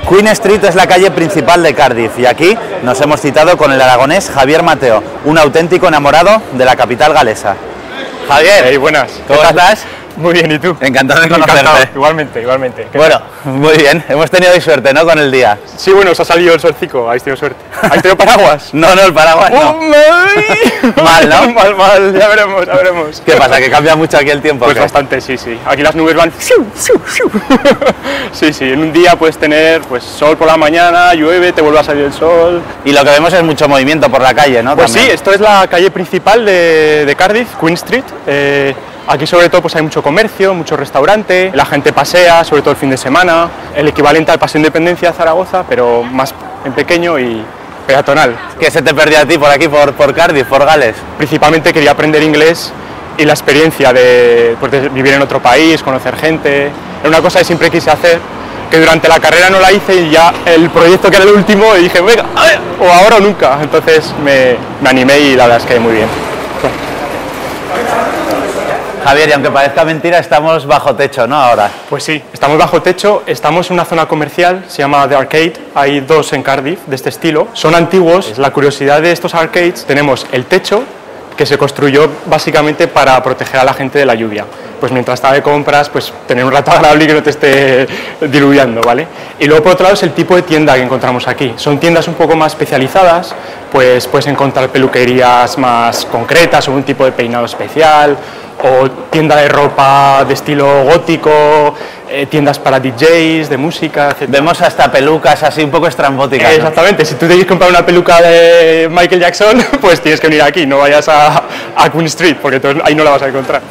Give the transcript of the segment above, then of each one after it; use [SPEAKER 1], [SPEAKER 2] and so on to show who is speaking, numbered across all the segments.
[SPEAKER 1] Queen Street es la calle principal de Cardiff y aquí nos hemos citado con el aragonés Javier Mateo, un auténtico enamorado de la capital galesa. Javier,
[SPEAKER 2] hey, buenas.
[SPEAKER 1] ¿Cómo estás?
[SPEAKER 2] Muy bien, ¿y tú?
[SPEAKER 1] Encantado de conocerte.
[SPEAKER 2] Encantado. Igualmente.
[SPEAKER 1] Bueno, muy bien, hemos tenido hoy suerte, ¿no?, con el día.
[SPEAKER 2] Sí, bueno, os ha salido el solcico, habéis tenido suerte. ¿Habéis tenido paraguas?
[SPEAKER 1] No, el paraguas no. Mal, ¿no?
[SPEAKER 2] Mal, ya veremos.
[SPEAKER 1] ¿Qué pasa, que cambia mucho aquí el tiempo?
[SPEAKER 2] Pues bastante, sí. Aquí las nubes van... Sí, en un día puedes tener pues sol por la mañana, llueve, te vuelve a salir el sol.
[SPEAKER 1] Y lo que vemos es mucho movimiento por la calle, ¿no?
[SPEAKER 2] Pues
[SPEAKER 1] También.
[SPEAKER 2] Sí, esto es la calle principal de Cardiff, Queen Street. Aquí sobre todo pues hay mucho comercio, mucho restaurante, la gente pasea, sobre todo el fin de semana, el equivalente al Paseo Independencia de Zaragoza, pero más en pequeño y peatonal.
[SPEAKER 1] ¿Qué se te perdió a ti por aquí, por Cardiff, por Gales?
[SPEAKER 2] Principalmente quería aprender inglés y la experiencia de vivir en otro país, conocer gente. Era una cosa que siempre quise hacer, que durante la carrera no la hice y ya el proyecto que era el último y dije, venga, o ahora o nunca. Entonces me animé y la verdad es que muy bien.
[SPEAKER 1] Javier, y aunque parezca mentira, estamos bajo techo, ¿no?, ahora.
[SPEAKER 2] Pues sí, estamos bajo techo, estamos en una zona comercial, se llama The Arcade, hay dos en Cardiff de este estilo, son antiguos. La curiosidad de estos arcades, tenemos el techo, que se construyó básicamente para proteger a la gente de la lluvia. Pues mientras estaba de compras, pues tener un rato agradable y que no te esté diluviando, ¿vale? Y luego por otro lado es el tipo de tienda que encontramos aquí. Son tiendas un poco más especializadas, pues puedes encontrar peluquerías más concretas o un tipo de peinado especial, o tienda de ropa de estilo gótico, tiendas para DJs, de música, etc.
[SPEAKER 1] Vemos hasta pelucas así un poco estrambóticas, ¿no?
[SPEAKER 2] Exactamente, si tú te quieres comprar una peluca de Michael Jackson, pues tienes que venir aquí, no vayas a Queen Street, porque ahí no la vas a encontrar.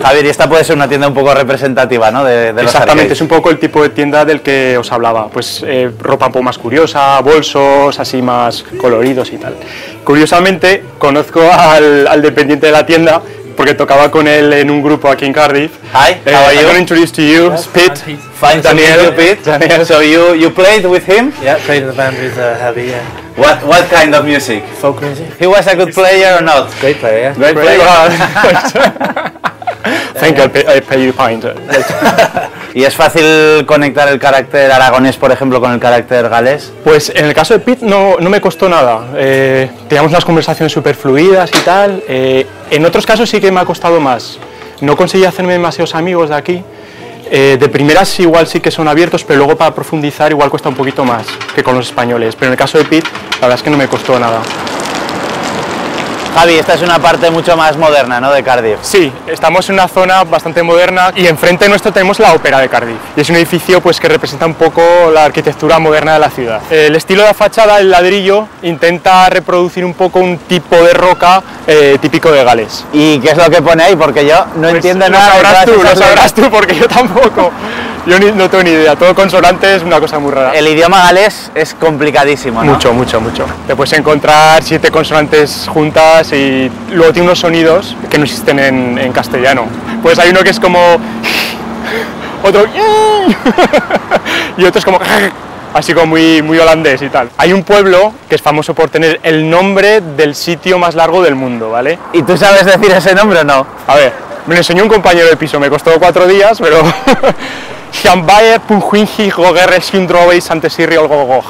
[SPEAKER 1] Javier, y esta puede ser una tienda un poco representativa, ¿no?, de los
[SPEAKER 2] Exactamente,
[SPEAKER 1] arcades.
[SPEAKER 2] es un poco el tipo de tienda del que os hablaba, pues ropa un poco más curiosa, bolsos así más coloridos y tal. Curiosamente, conozco al dependiente de la tienda, porque tocaba con él en un grupo aquí en Cardiff.
[SPEAKER 1] Hi, how are you?
[SPEAKER 2] I'm going to introduce to you, Pete.
[SPEAKER 1] Fine, Daniel. Pete. So you played with him?
[SPEAKER 3] Yeah, played in the band with Javi, yeah.
[SPEAKER 1] What kind of music?
[SPEAKER 3] Folk music.
[SPEAKER 1] He was a good player or not?
[SPEAKER 3] Great player, yeah.
[SPEAKER 1] Great player.
[SPEAKER 2] Thank you, I pay you pint.
[SPEAKER 1] ¿Y es fácil conectar el carácter aragonés, por ejemplo, con el carácter galés?
[SPEAKER 2] Pues en el caso de Pete no me costó nada. Teníamos unas conversaciones súper fluidas y tal. En otros casos sí que me ha costado más. No conseguí hacerme demasiados amigos de aquí. De primeras igual sí que son abiertos, pero luego para profundizar igual cuesta un poquito más que con los españoles. Pero en el caso de Pete, la verdad es que no me costó nada.
[SPEAKER 1] Javi, esta es una parte mucho más moderna, ¿no?, de Cardiff.
[SPEAKER 2] Sí, estamos en una zona bastante moderna y enfrente nuestro tenemos la Ópera de Cardiff. Y es un edificio pues que representa un poco la arquitectura moderna de la ciudad. El estilo de la fachada, el ladrillo, intenta reproducir un poco un tipo de roca típico de Gales.
[SPEAKER 1] ¿Y qué es lo que pone ahí? Porque yo no entiendo nada.
[SPEAKER 2] Lo sabrás tú, porque yo tampoco. Yo no tengo ni idea, todo consonante es una cosa muy rara.
[SPEAKER 1] El idioma galés es complicadísimo, ¿no?
[SPEAKER 2] Mucho. Te puedes encontrar 7 consonantes juntas y luego tiene unos sonidos que no existen en castellano. Pues hay uno que es como... otro... y otro es como... así como muy holandés y tal. Hay un pueblo que es famoso por tener el nombre del sitio más largo del mundo, ¿vale?
[SPEAKER 1] ¿Y tú sabes decir ese nombre o no?
[SPEAKER 2] A ver, me lo enseñó un compañero de piso, me costó 4 días, pero... Jambaye, Punjuinji, Goguerre, Sindrove, Santesirri, Olgogog.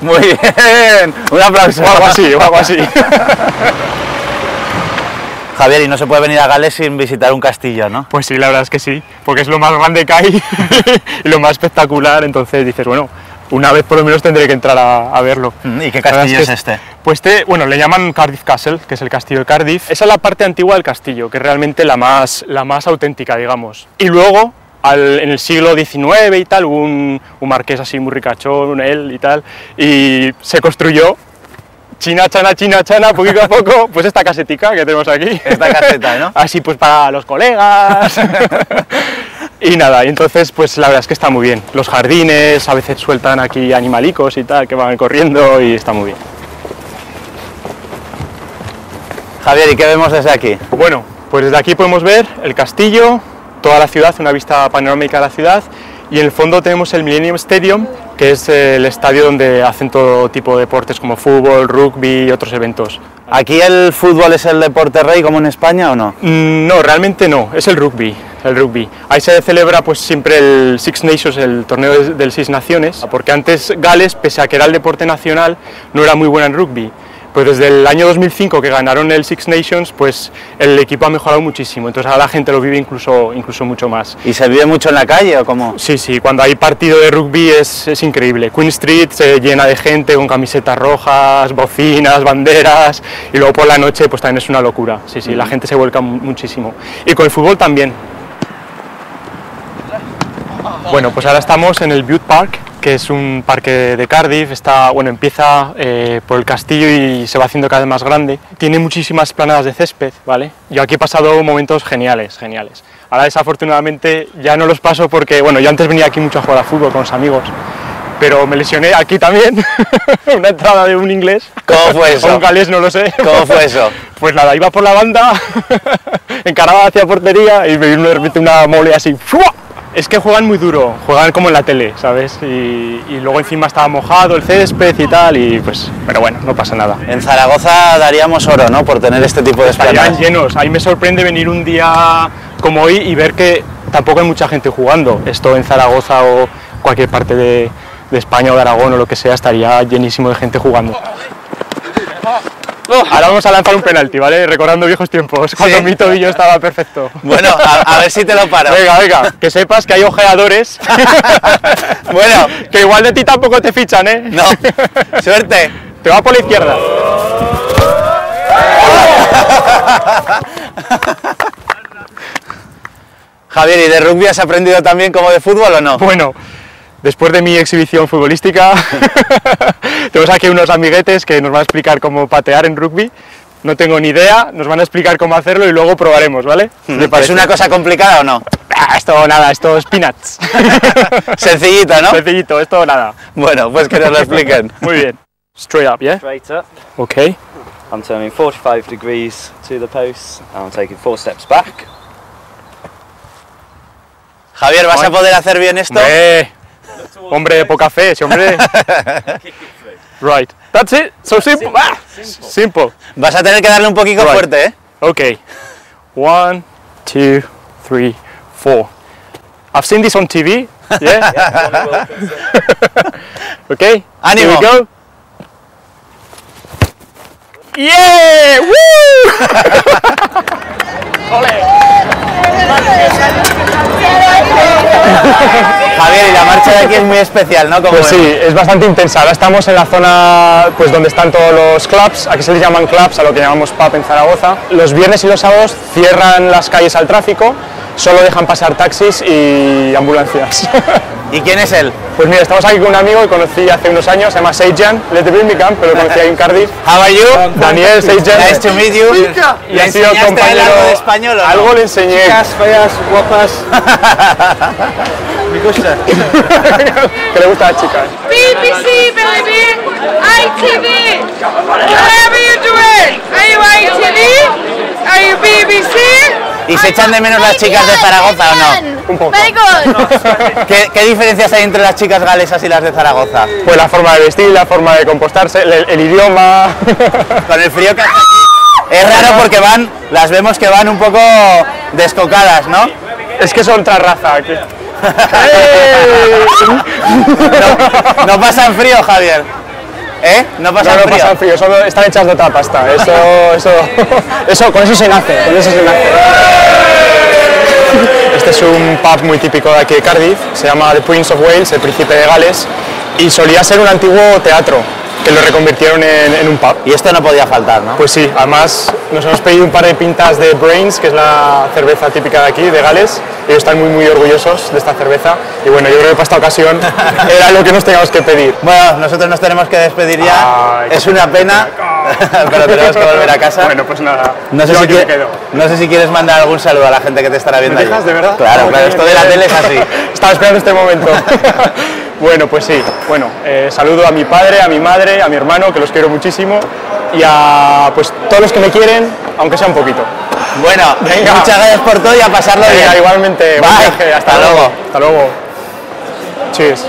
[SPEAKER 1] Muy bien, un aplauso.
[SPEAKER 2] O algo así.
[SPEAKER 1] Javier, y no se puede venir a Gales sin visitar un castillo, ¿no?
[SPEAKER 2] Pues sí, la verdad es que sí, porque es lo más grande que hay y lo más espectacular, entonces dices, bueno, una vez por lo menos tendré que entrar a verlo.
[SPEAKER 1] ¿Y qué castillo es este?
[SPEAKER 2] Pues bueno, le llaman Cardiff Castle, que es el castillo de Cardiff. Esa es la parte antigua del castillo, que es realmente la más auténtica, digamos. Y luego, en el siglo XIX y tal, hubo un marqués así muy ricachón, él y tal, y se construyó china, poquito a poco, pues esta casetica que tenemos aquí.
[SPEAKER 1] Esta caseta, ¿no?
[SPEAKER 2] Así pues para los colegas. Y nada, y entonces pues la verdad es que está muy bien. Los jardines, a veces sueltan aquí animalicos y tal, que van corriendo y está muy bien.
[SPEAKER 1] Javier, ¿y qué vemos desde aquí?
[SPEAKER 2] Bueno, pues desde aquí podemos ver el castillo, toda la ciudad, una vista panorámica de la ciudad, y en el fondo tenemos el Millennium Stadium, que es el estadio donde hacen todo tipo de deportes como fútbol, rugby y otros eventos.
[SPEAKER 1] ¿Aquí el fútbol es el deporte rey como en España o no?
[SPEAKER 2] No, realmente no, es el rugby. el rugby. Ahí se celebra pues siempre el Six Nations, el torneo del Seis Naciones, porque antes Gales, pese a que era el deporte nacional, no era muy buena en rugby. Pues desde el año 2005 que ganaron el Six Nations, pues el equipo ha mejorado muchísimo, entonces ahora la gente lo vive incluso mucho más.
[SPEAKER 1] ¿Y se vive mucho en la calle o cómo?
[SPEAKER 2] Sí, sí, cuando hay partido de rugby es increíble. Queen Street se llena de gente con camisetas rojas, bocinas, banderas, y luego por la noche pues también es una locura. Sí, sí, la gente se vuelca muchísimo. Y con el fútbol también. Bueno, pues ahora estamos en el Bute Park, que es un parque de Cardiff. Empieza por el castillo y se va haciendo cada vez más grande. Tiene muchísimas planadas de césped, ¿vale? Yo aquí he pasado momentos geniales. Ahora desafortunadamente ya no los paso porque, bueno, yo antes venía aquí mucho a jugar a fútbol con los amigos, pero me lesioné aquí también, una entrada de un inglés.
[SPEAKER 1] ¿Cómo fue eso?
[SPEAKER 2] O un galés, no lo sé.
[SPEAKER 1] ¿Cómo fue eso?
[SPEAKER 2] Pues nada, iba por la banda, encaraba hacia portería y me vino de repente una mole así. ¡fua! Es que juegan muy duro, juegan como en la tele, ¿sabes? Y luego encima estaba mojado el césped y tal, y pues, pero bueno, no pasa nada.
[SPEAKER 1] En Zaragoza daríamos oro, ¿no?, por tener este tipo de
[SPEAKER 2] Estarían
[SPEAKER 1] esplanadas.
[SPEAKER 2] llenos. Ahí me sorprende venir un día como hoy y ver que tampoco hay mucha gente jugando. Esto en Zaragoza o cualquier parte de España o de Aragón o lo que sea, estaría llenísimo de gente jugando. Ahora vamos a lanzar un penalti, ¿vale? Recordando viejos tiempos, cuando
[SPEAKER 1] ¿Sí?
[SPEAKER 2] mi tobillo estaba perfecto.
[SPEAKER 1] Bueno, a ver si te lo paro.
[SPEAKER 2] Venga, que sepas que hay ojeadores.
[SPEAKER 1] Bueno.
[SPEAKER 2] Que igual de ti tampoco te fichan, ¿eh?
[SPEAKER 1] No, suerte.
[SPEAKER 2] Te va por la izquierda.
[SPEAKER 1] Javier, ¿y de rugby has aprendido también como de fútbol o no?
[SPEAKER 2] Bueno, después de mi exhibición futbolística, tenemos aquí unos amiguetes que nos van a explicar cómo patear en rugby. No tengo ni idea, nos van a explicar cómo hacerlo y luego probaremos, ¿vale?
[SPEAKER 1] ¿Es una cosa complicada o no?
[SPEAKER 2] Esto nada, esto es peanuts.
[SPEAKER 1] Sencillito, ¿no?
[SPEAKER 2] Sencillito, esto nada.
[SPEAKER 1] Bueno, pues que nos lo expliquen.
[SPEAKER 2] Muy bien. Straight up, yeah?
[SPEAKER 4] Straight up.
[SPEAKER 2] Okay.
[SPEAKER 4] I'm turning 45 degrees to the post and I'm taking 4 steps back.
[SPEAKER 1] Javier, ¿vas a poder hacer bien esto?
[SPEAKER 2] Hombre de poca fe, ese hombre. Right. That's it. So simple. Simple.
[SPEAKER 1] Vas a tener que darle un poquito
[SPEAKER 2] Right.
[SPEAKER 1] fuerte, ¿eh?
[SPEAKER 2] Okay. 1, 2, 3, 4. I've seen this on TV. Yeah. Okay.
[SPEAKER 1] ¡Ánimo!
[SPEAKER 2] Here we go. Yeah! Woo!
[SPEAKER 1] Javier, y la marcha de aquí es muy especial, ¿no? Como
[SPEAKER 2] Pues sí,
[SPEAKER 1] vemos.
[SPEAKER 2] es bastante intensa. Ahora estamos en la zona pues, donde están todos los clubs, aquí se les llaman clubs, a lo que llamamos pub en Zaragoza. Los viernes y los sábados cierran las calles al tráfico, solo dejan pasar taxis y ambulancias.
[SPEAKER 1] ¿Y quién es él?
[SPEAKER 2] Pues mira, estamos aquí con un amigo que conocí hace unos años, se llama Seijan, él es de Birmingham, pero lo conocí ahí en Cardiff.
[SPEAKER 1] How are you?
[SPEAKER 2] Daniel Seijan.
[SPEAKER 1] Nice to meet you.
[SPEAKER 2] Y ha sido
[SPEAKER 1] ¿Le enseñaste a él
[SPEAKER 2] compañero.
[SPEAKER 1] algo de español o no?
[SPEAKER 2] Algo le enseñé.
[SPEAKER 3] feas, guapas. Me gusta.
[SPEAKER 2] Que le gusta a las chicas.
[SPEAKER 5] BBC, baby! ITV! Whatever you're doing! Are you ITV? Are you BBC?
[SPEAKER 1] ¿Y se echan de menos las chicas de Zaragoza o no?
[SPEAKER 2] Un poco.
[SPEAKER 5] Very good!
[SPEAKER 1] ¿Qué diferencias hay entre las chicas galesas y las de Zaragoza?
[SPEAKER 2] Pues la forma de vestir, la forma de comportarse, el idioma.
[SPEAKER 1] Con el frío que hace aquí. Es raro porque las vemos que van un poco descocadas, ¿no?
[SPEAKER 2] Es que son otra raza aquí.
[SPEAKER 1] No pasan frío, Javier. ¿Eh? No pasan
[SPEAKER 2] No
[SPEAKER 1] frío.
[SPEAKER 2] pasan frío, solo están hechas de otra pasta. Con eso se nace, Este es un pub muy típico de aquí de Cardiff, se llama The Prince of Wales, el príncipe de Gales, y solía ser un antiguo teatro, que lo reconvirtieron en un pub.
[SPEAKER 1] Y esto no podía faltar, ¿no?
[SPEAKER 2] Pues sí, además nos hemos pedido un par de pintas de Brains, que es la cerveza típica de aquí, de Gales. Ellos están muy orgullosos de esta cerveza. Y bueno, yo creo que para esta ocasión era lo que nos teníamos que pedir.
[SPEAKER 1] Bueno, nosotros nos tenemos que despedir ya.
[SPEAKER 2] Ay,
[SPEAKER 1] Es una pena, pero tenemos que volver a casa.
[SPEAKER 2] Bueno, pues nada,
[SPEAKER 1] No sé,
[SPEAKER 2] yo
[SPEAKER 1] si
[SPEAKER 2] aquí me quedo.
[SPEAKER 1] no sé si quieres mandar algún saludo a la gente que te estará viendo
[SPEAKER 2] ¿Me
[SPEAKER 1] allí.
[SPEAKER 2] dejas, de verdad?
[SPEAKER 1] Claro,
[SPEAKER 2] Oh,
[SPEAKER 1] claro,
[SPEAKER 2] qué
[SPEAKER 1] esto
[SPEAKER 2] bien,
[SPEAKER 1] de la
[SPEAKER 2] qué
[SPEAKER 1] tele
[SPEAKER 2] bien.
[SPEAKER 1] es así.
[SPEAKER 2] Estaba esperando este momento. Bueno, pues sí. Bueno, saludo a mi padre, a mi madre, a mi hermano, que los quiero muchísimo, y a pues todos los que me quieren, aunque sea un poquito.
[SPEAKER 1] Bueno,
[SPEAKER 2] Venga.
[SPEAKER 1] muchas gracias por todo y a pasarlo
[SPEAKER 2] Venga,
[SPEAKER 1] bien.
[SPEAKER 2] igualmente. Buen
[SPEAKER 1] Bye.
[SPEAKER 2] viaje.
[SPEAKER 1] Hasta luego.
[SPEAKER 2] Hasta luego. Cheers.